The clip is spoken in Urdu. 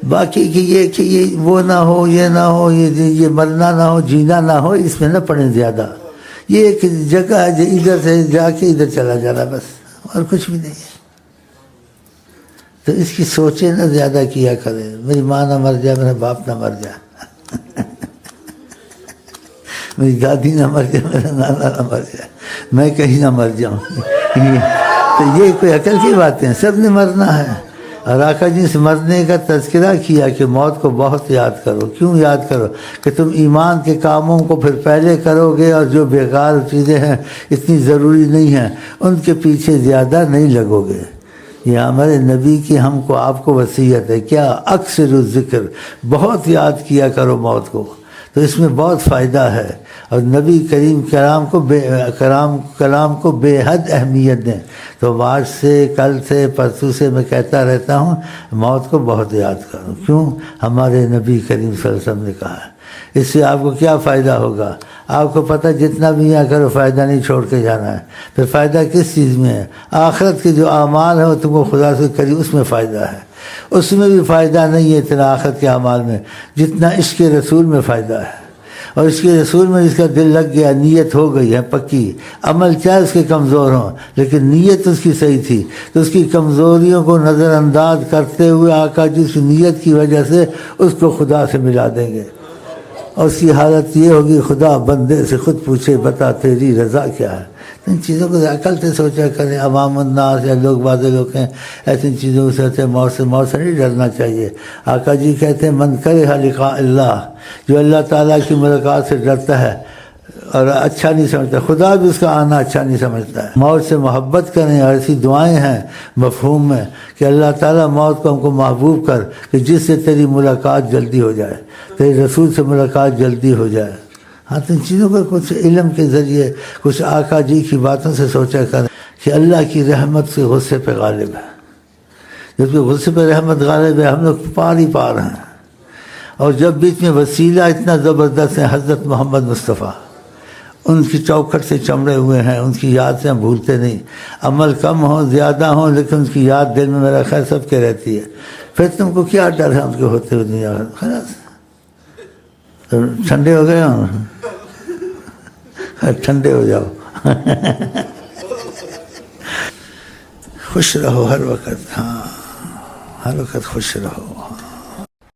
باقی کہ یہ وہ نہ ہو، یہ نہ ہو، یہ مرنا نہ ہو، جینا نہ ہو، اس میں نہ پڑیں زیادہ. یہ ایک جگہ ہے جو ادھر سے جا کے ادھر چلا جانا بس، اور کچھ بھی نہیں ہے. تو اس کی سوچیں نہ زیادہ کیا کریں. میری ماں نہ مر جائے، میرا باپ نہ مر جائے، میری دادی نہ مر جائے، میرا نانا نہ مر جائے، میں کہیں نہ مر جاؤں. تو یہ کوئی عقل کی باتیں ہیں؟ سب نے مرنا ہے. اور آقا جی سے مرنے کا تذکرہ کیا کہ موت کو بہت یاد کرو. کیوں یاد کرو؟ کہ تم ایمان کے کاموں کو پھر پہلے کرو گے، اور جو بیکار چیزیں ہیں، اتنی ضروری نہیں ہیں، ان کے پیچھے زیادہ نہیں لگو گے. یہ ہمارے نبی کی ہم کو آپ کو وصیت ہے. کیا؟ اکثر الذکر، بہت یاد کیا کرو موت کو. تو اس میں بہت فائدہ ہے. اور نبی کریم کلام کو بے حد اہمیت دیں. تو آج سے، کل سے، پرسوں سے میں کہتا رہتا ہوں موت کو بہت یاد کرو. کیوں؟ ہمارے نبی کریم صلی اللہ علیہ وسلم نے کہا ہے. اس سے آپ کو کیا فائدہ ہوگا؟ آپ کو پتہ جتنا بھی یہاں کرو فائدہ نہیں چھوڑ کے جانا ہے. پھر فائدہ کس چیز میں ہے؟ آخرت کے جو اعمال ہیں وہ تم کو خدا سے کری، اس میں فائدہ ہے. اس میں بھی فائدہ نہیں ہے اتنا آخرت کے اعمال میں جتنا عشق رسول میں فائدہ ہے. اور اس کے رسول میں اس کا دل لگ گیا، نیت ہو گئی ہے پکی. عمل چاہے اس کے کمزور ہوں، لیکن نیت اس کی صحیح تھی، تو اس کی کمزوریوں کو نظر انداز کرتے ہوئے آقا جی اس نیت کی وجہ سے اس کو خدا سے ملا دیں گے. اور اس کی حالت یہ ہوگی، خدا بندے سے خود پوچھے بتا تیری رضا کیا ہے. ان چیزوں کو عقل سے سوچا کریں. عوام الناس یا لوگ، بعض لوگ ہیں ایسی چیزوں سے ہوتے ہیں. موت سے نہیں ڈرنا چاہیے. آقا جی کہتے ہیں من کرہ لقاء اللہ، جو اللہ تعالیٰ کی ملاقات سے ڈرتا ہے اور اچھا نہیں سمجھتا، خدا بھی اس کا آنا اچھا نہیں سمجھتا ہے. موت سے محبت کریں. اور ایسی دعائیں ہیں مفہوم میں کہ اللہ تعالیٰ موت کو ہم کو محبوب کر کہ جس سے تیری ملاقات جلدی ہو جائے، تیرے رسول سے ملاقات جلدی ہو جائے. ہاں، تو ان چیزوں کو کچھ علم کے ذریعے، کچھ آقا جی کی باتوں سے سوچا کریں کہ اللہ کی رحمت سے غصے پہ غالب ہے. جب کہ غصے پہ رحمت غالب ہے، ہم لوگ پار ہی پار ہیں. اور جب بیچ میں وسیلہ اتنا زبردست ہے حضرت محمد مصطفیٰ، ان کی چوکھٹ سے چمڑے ہوئے ہیں، ان کی یاد سے ہم بھولتے نہیں. عمل کم ہو زیادہ ہوں، لیکن ان کی یاد دل میں میرا خیر سب کے رہتی ہے. پھر تم کو کیا ڈر ہے ان کے ہوتے ہوئے دنیا میں؟ خلاص تو ٹھنڈے ہو گئے ہوں، ٹھنڈے ہو جاؤ. خوش رہو ہر وقت. ہاں، ہر وقت خوش رہو.